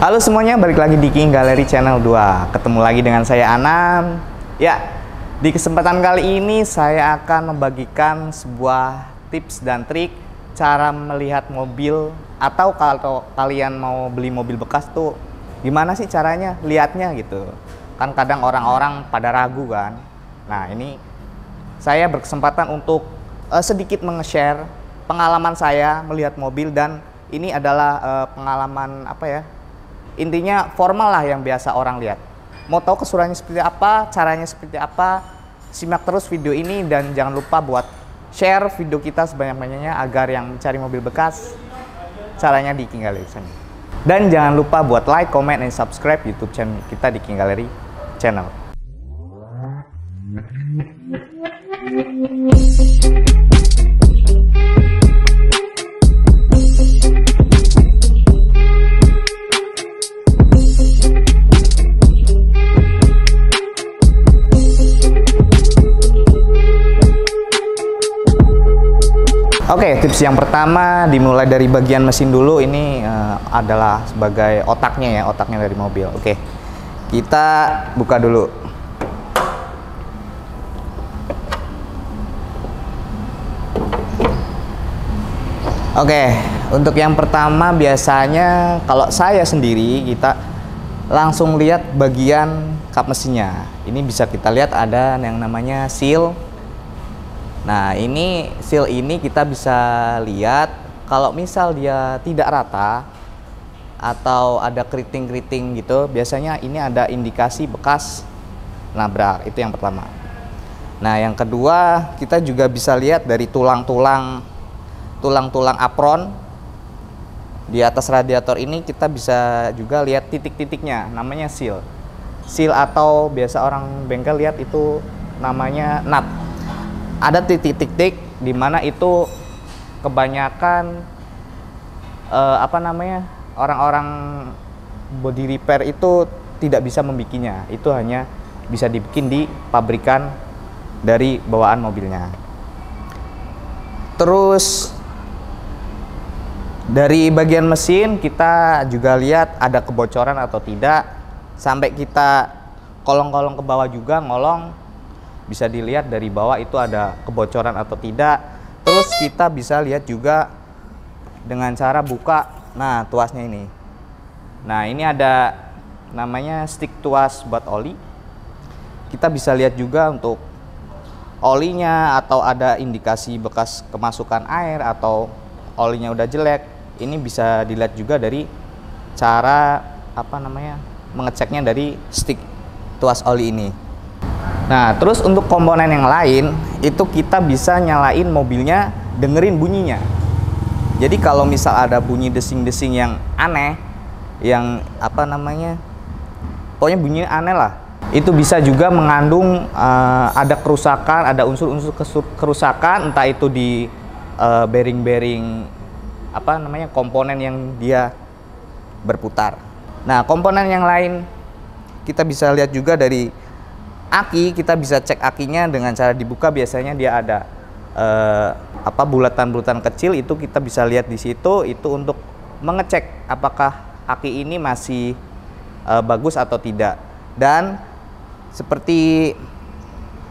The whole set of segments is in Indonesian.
Halo semuanya, balik lagi di King Gallery Channel 2. Ketemu lagi dengan saya Anam. Ya, di kesempatan kali ini saya akan membagikan sebuah tips dan trik cara melihat mobil, atau kalau kalian mau beli mobil bekas tuh gimana sih caranya lihatnya gitu. Kan kadang orang-orang pada ragu kan. Nah, ini saya berkesempatan untuk sedikit menge-share pengalaman saya melihat mobil, dan ini adalah pengalaman apa ya? Intinya formal lah yang biasa orang lihat. Mau tahu keseruannya seperti apa, caranya seperti apa, simak terus video ini dan jangan lupa buat share video kita sebanyak-banyaknya agar yang mencari mobil bekas caranya di King Gallery Channel. Dan jangan lupa buat like, comment, dan subscribe YouTube channel kita di King Gallery Channel. Oke, tips yang pertama dimulai dari bagian mesin dulu. Ini adalah sebagai otaknya ya, otaknya dari mobil. Oke, kita buka dulu. Oke, untuk yang pertama biasanya kalau saya sendiri kita langsung lihat bagian kap mesinnya. Ini bisa kita lihat ada yang namanya seal. Nah, ini seal ini kita bisa lihat kalau misal dia tidak rata atau ada keriting-keriting gitu, biasanya ini ada indikasi bekas nabrak. Itu yang pertama. Nah, yang kedua kita juga bisa lihat dari tulang-tulang apron di atas radiator ini, kita bisa juga lihat titik-titiknya, namanya seal. Seal atau biasa orang bengkel lihat itu namanya nut. Ada titik-titik di mana itu kebanyakan orang-orang body repair itu tidak bisa membikinnya. Itu hanya bisa dibikin di pabrikan dari bawaan mobilnya. Terus dari bagian mesin kita juga lihat ada kebocoran atau tidak. Sampai kita kolong-kolong ke bawah juga ngolong, bisa dilihat dari bawah itu ada kebocoran atau tidak. Terus kita bisa lihat juga dengan cara buka, nah tuasnya ini. Nah, ini ada namanya stick tuas buat oli. Kita bisa lihat juga untuk olinya, atau ada indikasi bekas kemasukan air atau olinya udah jelek. Ini bisa dilihat juga dari cara mengeceknya dari stick tuas oli ini. Nah, terus untuk komponen yang lain itu kita bisa nyalain mobilnya, dengerin bunyinya. Jadi kalau misal ada bunyi desing-desing yang aneh, yang pokoknya bunyinya aneh lah, itu bisa juga mengandung ada kerusakan, ada unsur-unsur kerusakan, entah itu di bearing-bearing komponen yang dia berputar. Nah, komponen yang lain kita bisa lihat juga dari aki. Kita bisa cek akinya dengan cara dibuka. Biasanya dia ada bulatan-bulatan kecil, itu kita bisa lihat di situ. Itu untuk mengecek apakah aki ini masih bagus atau tidak. Dan seperti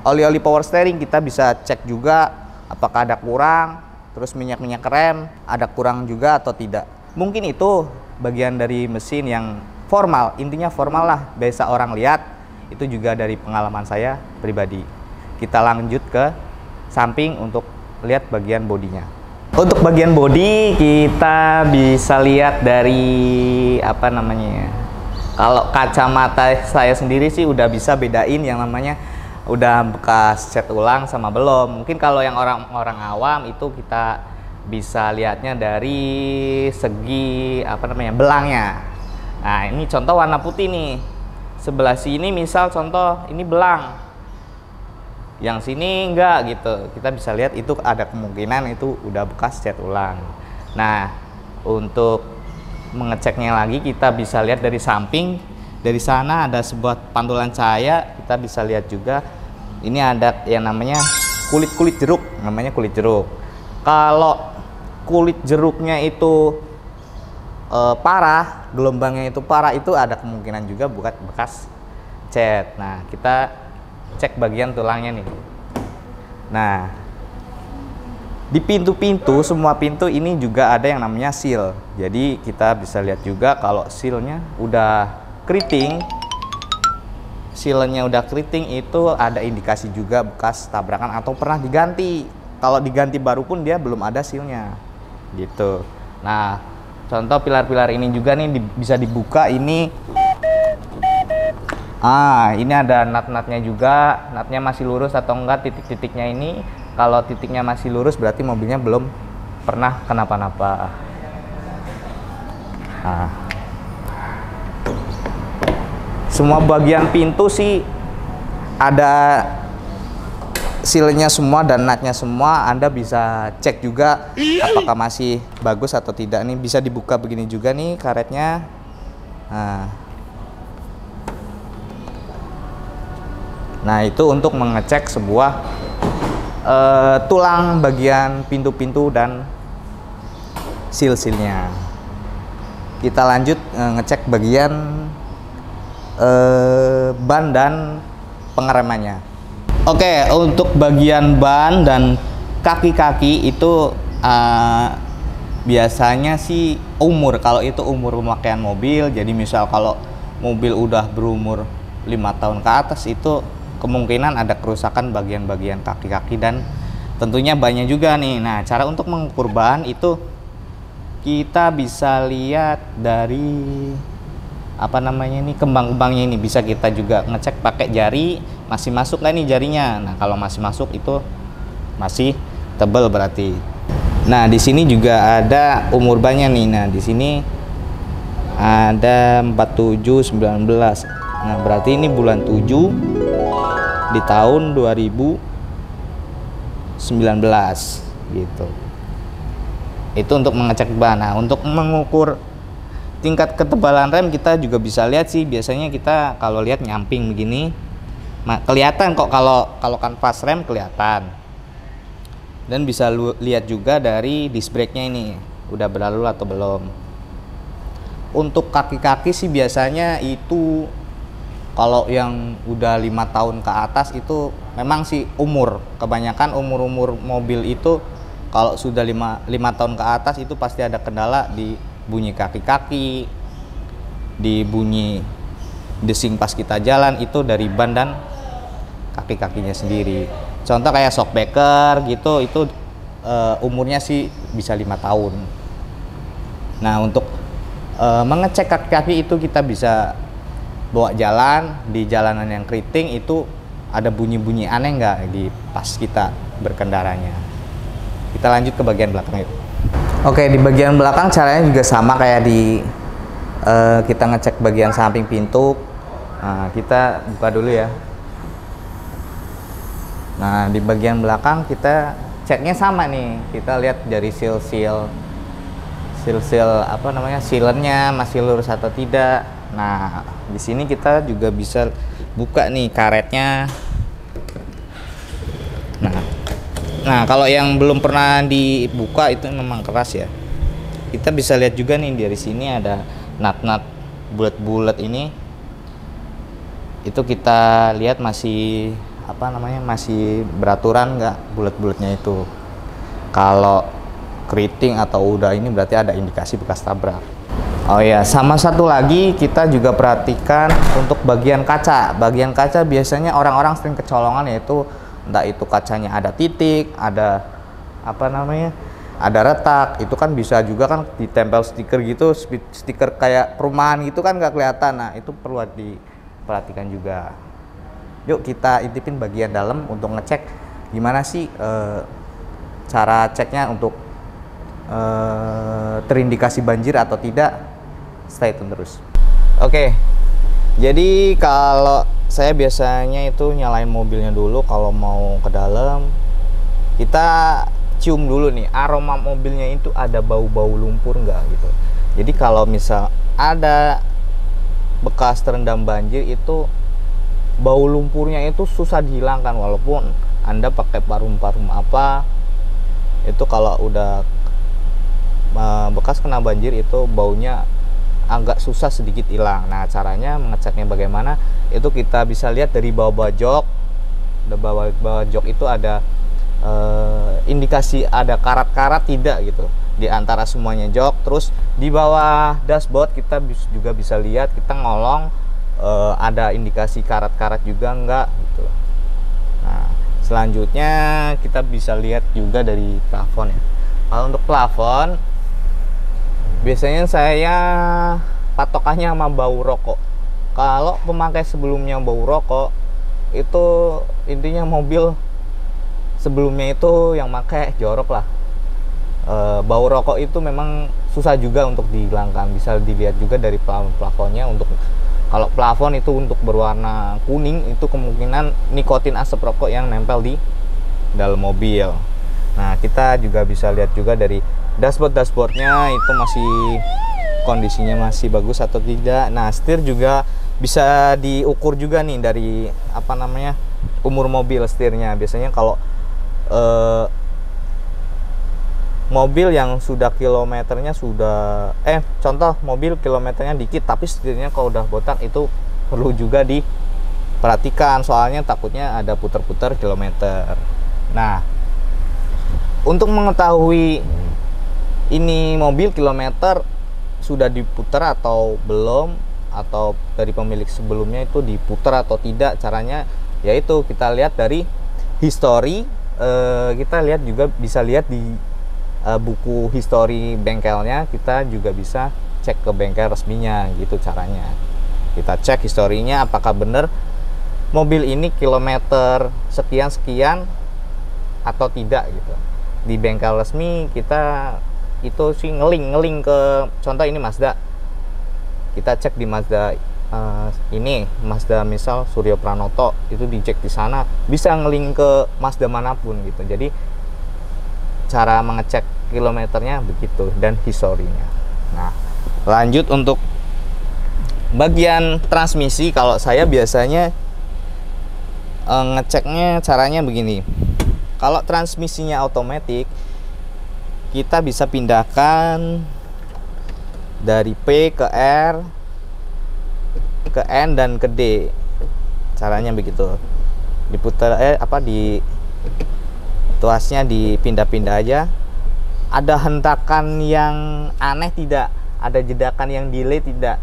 oli-oli power steering, kita bisa cek juga apakah ada kurang. Terus minyak-minyak rem ada kurang juga atau tidak. Mungkin itu bagian dari mesin yang formal. Intinya formal lah, biasa orang lihat. Itu juga dari pengalaman saya pribadi. Kita lanjut ke samping untuk lihat bagian bodinya. Untuk bagian bodi kita bisa lihat dari kalau kacamata saya sendiri sih udah bisa bedain yang namanya udah bekas cat ulang sama belum. Mungkin kalau yang orang-orang awam itu kita bisa lihatnya dari segi belangnya. Nah, ini contoh warna putih nih. Sebelah sini misal contoh ini belang, yang sini enggak gitu. Kita bisa lihat itu ada kemungkinan itu udah bekas cat ulang. Nah, untuk mengeceknya lagi kita bisa lihat dari samping. Dari sana ada sebuah pantulan cahaya, kita bisa lihat juga ini ada yang namanya kulit jeruk, namanya kulit jeruk. Kalau kulit jeruknya itu parah, gelombangnya itu parah, itu ada kemungkinan juga buat bekas cat. Nah, kita cek bagian tulangnya nih. Nah, di pintu-pintu, semua pintu ini juga ada yang namanya seal. Jadi kita bisa lihat juga kalau sealnya udah keriting, sealnya udah keriting, itu ada indikasi juga bekas tabrakan atau pernah diganti. Kalau diganti baru pun dia belum ada sealnya gitu. Nah, contoh pilar-pilar ini juga nih bisa dibuka ini. Ini ada nut-nutnya juga, nutnya masih lurus atau enggak, titik-titiknya ini. Kalau titiknya masih lurus berarti mobilnya belum pernah kenapa-napa. Nah, semua bagian pintu sih ada sealnya semua dan nutnya semua. Anda bisa cek juga apakah masih bagus atau tidak. Nih bisa dibuka begini juga nih karetnya. Nah, itu untuk mengecek sebuah tulang bagian pintu-pintu dan seal-sealnya. Kita lanjut ngecek bagian ban dan pengeremannya. Oke, untuk bagian ban dan kaki-kaki itu biasanya sih umur. Kalau itu umur pemakaian mobil, jadi misal kalau mobil udah berumur 5 tahun ke atas, itu kemungkinan ada kerusakan bagian-bagian kaki-kaki dan tentunya bannya juga nih. Nah, cara untuk mengukur ban itu kita bisa lihat dari kembang-kembangnya ini. Bisa kita juga ngecek pakai jari, masih masuk nggak nih jarinya. Nah, kalau masih masuk itu masih tebal berarti. Nah, di sini juga ada umur bannya nih. Nah, di sini ada 4719. Nah, berarti ini bulan 7 di tahun 2019 gitu. Itu untuk mengecek ban. Nah, untuk mengukur tingkat ketebalan rem kita juga bisa lihat sih. Biasanya kita kalau lihat nyamping begini kelihatan kok, kalau kanvas rem kelihatan. Dan bisa lihat juga dari disc brake-nya ini udah berlalu atau belum. Untuk kaki-kaki sih biasanya itu kalau yang udah 5 tahun ke atas itu memang sih umur. Kebanyakan umur-umur mobil itu kalau sudah 5 tahun ke atas itu pasti ada kendala di bunyi kaki-kaki, di bunyi desing pas kita jalan, itu dari ban dan kaki-kakinya sendiri. Contoh kayak shockbreaker gitu, itu umurnya sih bisa 5 tahun. Nah, untuk mengecek kaki-kaki itu kita bisa bawa jalan di jalanan yang keriting, itu ada bunyi-bunyi aneh nggak di pas kita berkendaranya. Kita lanjut ke bagian belakang yuk. Oke, di bagian belakang caranya juga sama kayak di kita ngecek bagian samping pintu. Nah, kita buka dulu ya. Nah, di bagian belakang kita ceknya sama nih. Kita lihat dari seal-sealernya masih lurus atau tidak. Nah, di sini kita juga bisa buka nih karetnya. Nah, kalau yang belum pernah dibuka itu memang keras ya. Kita bisa lihat juga nih dari sini ada nut-nut bulat-bulat ini. Itu kita lihat masih masih beraturan nggak bulat-bulatnya itu. Kalau keriting atau udah ini berarti ada indikasi bekas tabrak. Oh ya, sama satu lagi kita juga perhatikan untuk bagian kaca. Bagian kaca biasanya orang-orang sering kecolongan, yaitu entah itu kacanya ada titik, ada ada retak. Itu kan bisa juga kan ditempel stiker gitu, stiker kayak perumahan gitu kan nggak kelihatan. Nah, itu perlu diperhatikan juga. Yuk kita intipin bagian dalam untuk ngecek gimana sih cara ceknya untuk terindikasi banjir atau tidak. Stay tune terus. Oke, jadi kalau saya biasanya itu nyalain mobilnya dulu. Kalau mau ke dalam, kita cium dulu nih aroma mobilnya itu ada bau-bau lumpur nggak gitu. Jadi kalau misal ada bekas terendam banjir, itu bau lumpurnya itu susah dihilangkan walaupun Anda pakai parum-parum apa. Itu kalau udah bekas kena banjir itu baunya agak susah sedikit hilang. Nah, caranya mengeceknya bagaimana? Itu kita bisa lihat dari bawah jok. Di bawah jok itu ada indikasi ada karat-karat tidak gitu di antara semuanya jok. Terus di bawah dashboard kita juga bisa lihat, kita ngolong ada indikasi karat-karat juga enggak gitu. Nah, selanjutnya kita bisa lihat juga dari plafon ya. Kalau untuk plafon biasanya saya patokannya sama bau rokok. Kalau pemakai sebelumnya bau rokok, itu intinya mobil sebelumnya itu yang pakai jorok lah. Bau rokok itu memang susah juga untuk dihilangkan. Bisa dilihat juga dari plafonnya. Untuk kalau plafon itu untuk berwarna kuning, itu kemungkinan nikotin asap rokok yang nempel di dalam mobil. Nah, kita juga bisa lihat juga dari dashboardnya itu masih kondisinya masih bagus atau tidak. Nah, setir juga bisa diukur juga nih dari umur mobil setirnya. Biasanya kalau mobil yang sudah kilometernya sudah contoh mobil kilometernya dikit tapi setirnya kalau udah botak, itu perlu juga diperhatikan, soalnya takutnya ada putar-putar kilometer. Nah, untuk mengetahui ini mobil kilometer sudah diputar atau belum, atau dari pemilik sebelumnya itu diputar atau tidak, caranya yaitu kita lihat dari history. Kita lihat juga bisa lihat di buku history bengkelnya. Kita juga bisa cek ke bengkel resminya gitu caranya. Kita cek historinya apakah benar mobil ini kilometer sekian atau tidak gitu. Di bengkel resmi kita itu sih ngeling ke, contoh ini Mazda, kita cek di Mazda ini Mazda misal Suryo Pranoto, itu dicek di sana, bisa ngeling ke Mazda manapun gitu. Jadi cara mengecek kilometernya begitu dan historinya. Nah, lanjut untuk bagian transmisi. Kalau saya biasanya ngeceknya caranya begini. Kalau transmisinya otomatis, kita bisa pindahkan dari P ke R, ke N dan ke D. Caranya begitu. Diputar di tuasnya dipindah-pindah aja. Ada hentakan yang aneh tidak? Ada jedakan yang delay tidak?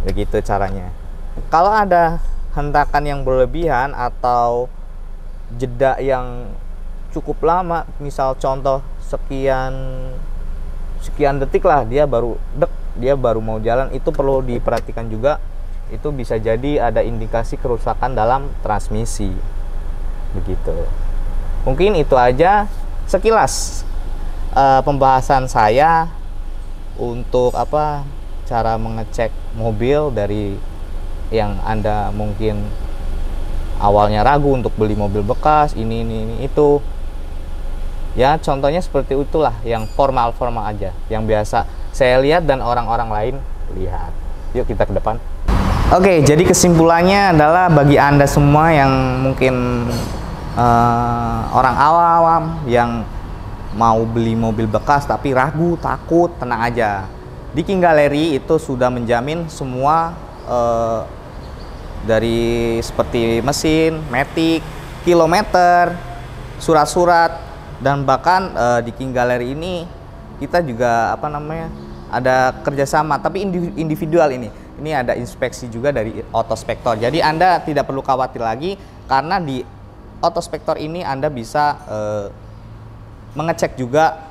Begitu caranya. Kalau ada hentakan yang berlebihan atau jeda yang cukup lama, misal contoh sekian detik lah dia baru mau jalan, itu perlu diperhatikan juga. Itu bisa jadi ada indikasi kerusakan dalam transmisi. Begitu. Mungkin itu aja sekilas pembahasan saya untuk cara mengecek mobil dari yang Anda mungkin awalnya ragu untuk beli mobil bekas ini itu. Ya, contohnya seperti itulah, yang formal aja, yang biasa saya lihat dan orang-orang lain lihat. Yuk kita ke depan. Oke, jadi kesimpulannya adalah bagi Anda semua yang mungkin orang awam yang mau beli mobil bekas tapi ragu, takut, tenang aja. Di King Gallery itu sudah menjamin semua dari seperti mesin, matic, kilometer, surat-surat. Dan bahkan di King Gallery ini kita juga ada kerjasama tapi individual ini ada inspeksi juga dari Autospektor. Jadi Anda tidak perlu khawatir lagi, karena di Autospektor ini Anda bisa mengecek juga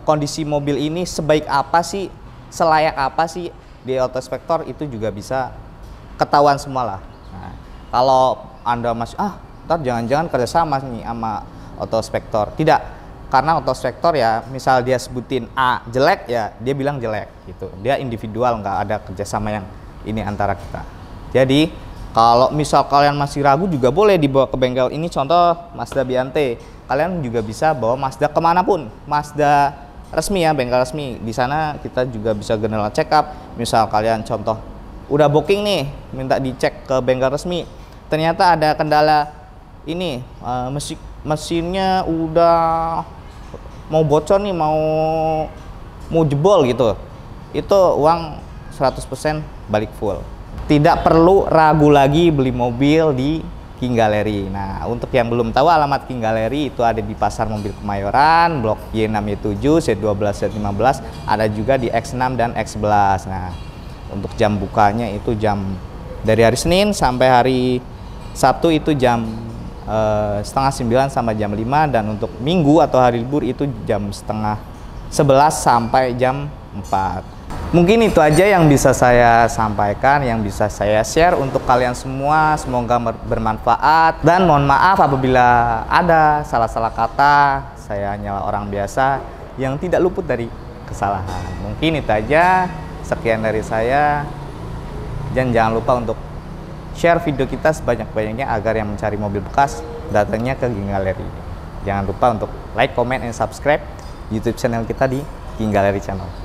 kondisi mobil ini sebaik apa sih, selayak apa sih. Di Autospektor itu juga bisa ketahuan semua lah. Nah, kalau Anda masih ntar jangan-jangan kerjasama nih sama Autospektor, tidak, karena Autospektor ya misal dia sebutin A jelek, ya dia bilang jelek gitu. Dia individual, nggak ada kerjasama yang ini antara kita. Jadi kalau misal kalian masih ragu juga boleh dibawa ke bengkel ini, contoh Mazda Biante. Kalian juga bisa bawa Mazda kemanapun, Mazda resmi ya, bengkel resmi. Di sana kita juga bisa general check up. Misal kalian contoh udah booking nih, minta dicek ke bengkel resmi, ternyata ada kendala ini, mesinnya udah mau bocor nih, mau mau jebol gitu, itu uang 100% balik full. Tidak perlu ragu lagi beli mobil di King Gallery. Nah, untuk yang belum tahu, alamat King Gallery itu ada di Pasar Mobil Kemayoran, Blok Y6 Y7, Z12 Z15, ada juga di X6 dan X11. Nah, untuk jam bukanya itu jam dari hari Senin sampai hari Sabtu itu jam setengah 9 sampai jam 5, dan untuk Minggu atau hari libur itu jam setengah 11 sampai jam 4. Mungkin itu aja yang bisa saya sampaikan, yang bisa saya share untuk kalian semua. Semoga bermanfaat, dan mohon maaf apabila ada salah-salah kata. Saya hanyalah orang biasa yang tidak luput dari kesalahan. Mungkin itu aja, sekian dari saya, dan jangan lupa untuk share video kita sebanyak-banyaknya agar yang mencari mobil bekas datangnya ke King Gallery. Jangan lupa untuk like, comment, and subscribe YouTube channel kita di King Gallery Channel.